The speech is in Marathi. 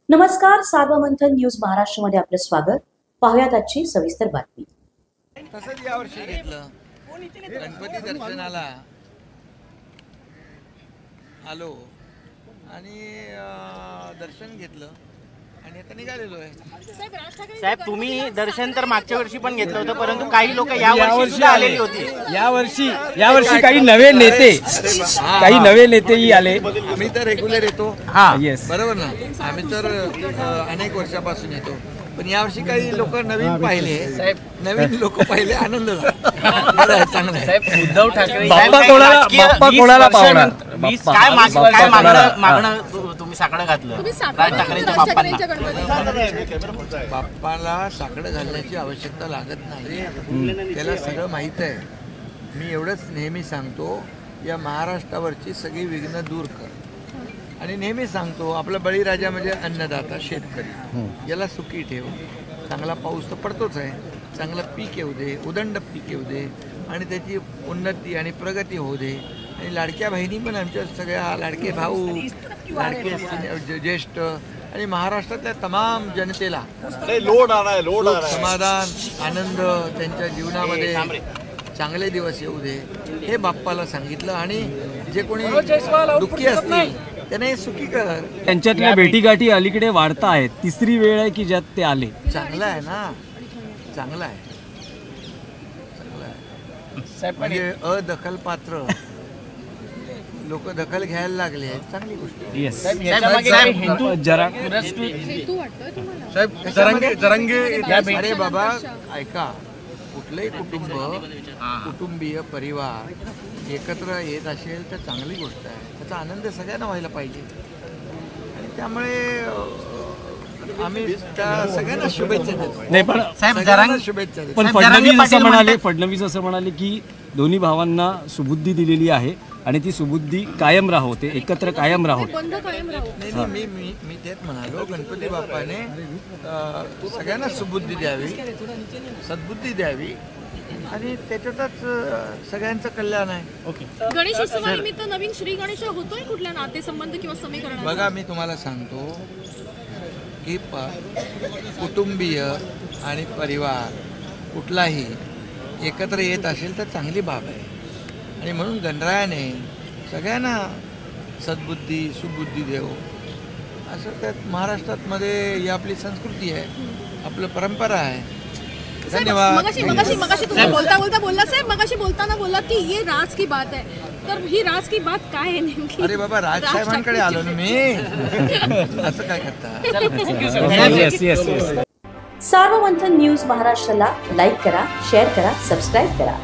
नमस्कार, सार्वमंथन न्यूज महाराष्ट्रमध्ये आपलं स्वागत. पाहुयात आजची सविस्तर बातमी. तसंच यावर्षी घेतलं. गणपती दर्शनाला आलो आणि दर्शन घेतलं आणि आता निघालेलो आहे. साहेब, तुम्ही दर्शन तर मागच्या वर्षी पण घेतलं होतं, परंतु काही लोक यावर्षी सुद्धा आलेली होती. यावर्षी काही नवे नेतेही आले. आम्ही तर रेग्युलर येतो. हा, येस, बरोबर ना. आम्ही तर अनेक वर्षापासून येतो, पण यावर्षी काही लोक नवीन पाहिले. नवीन लोक पाहिले, आनंद झाला. बरं आहे, चांगलं आहे. उद्धव ठाकरे बाप्पा कोणाला पावणार? काय मागणं तुम्ही साकडं घातलं राज ठाकरेंच्या बाप्पांना? बाप्पाला साकडं घालण्याची आवश्यकता लागत नाही. त्याला सगळं माहीत आहे. मी एवढंच नेहमी सांगतो, या महाराष्ट्रावरची सगळी विघ्न दूर कर. आणि नेहमी सांगतो, आपला बळीराजा म्हणजे अन्नदाता, शेतकरी. याला सुखी ठेव. चांगला पाऊस तर पडतोच आहे. चांगलं पीक येऊ दे, उदंड पीक येऊ दे आणि त्याची उन्नती आणि प्रगती होऊ दे. आणि लाडक्या बहिणी पण आमच्या सगळ्या, लाडके भाऊ, लाडके ज्येष्ठ आणि महाराष्ट्रातल्या तमाम जनतेला सुख, समाधान, आनंद त्यांच्या जीवनामध्ये चांगले दिवस येऊ दे, हे बाप्पाला सांगितलं. आणि जे कोणी दुःखी असतील त्याने सुखी कर. त्यांच्यातल्या भेटीगाठी अलीकडे वाढता आहेत. तिसरी वेळ आहे की ज्यात ते आले. चांगलं आहे ना, चांगलं आहे, चांगलं आहे. म्हणजे अदखल पात्र लोक दखल घ्यायला लागले, चांगली गोष्ट आहे. येस, अरे बाबा ऐका, कुठलंही कुटुंबीय परिवार एकत्र येत असेल तर चांगली गोष्ट आहे. त्याचा आनंद सगळ्यांना व्हायला पाहिजे. आणि त्यामुळे आम्ही त्या सगळ्यांना शुभेच्छा देतो. नाही, पण सगळ्यांना शुभेच्छा देतो. पण फडणवीस असं म्हणाले की दोन्ही भावांना सुबुद्धी दिलेली आहे आणि ती सुबुद्धी कायम राहो, ते एकत्र कायम राहो. नाही, मी तेच म्हणालो, गणपती बाप्पाने सगळ्यांना सुबुद्धी द्यावी, सद्बुद्धी द्यावी आणि त्याच्यातच सगळ्यांचं कल्याण आहे. गणेश उत्सवानिमित्त नवीन श्री गणेश होतोय कुठल्या नातेसंबंध किंवा समीकरण? बघा, मी तुम्हाला सांगतो की कुटुंबीय आणि परिवार कुठलाही एकत्र येत असेल तर चांगली बाब आहे. आणि म्हणून गणरायाने सगळ्यांना सद्बुद्धी, सुबुद्धी देव, असं त्यात महाराष्ट्रामध्ये ही आपली संस्कृती आहे, आपलं परंपरा आहे. धन्यवाद. मगाशी तुम्ही बोलता बोलला साहेब, मगाशी बोलताना बोलला की ये राज की बात है, तर ही राज की बात काय आहे नेमकी? अरे बाबा, राजसाहेबांकडे आलो ना मी. असं काय करता? सार्वमंथन न्यूज महाराष्ट्राला लाईक करा, शेअर करा, सबस्क्राईब करा.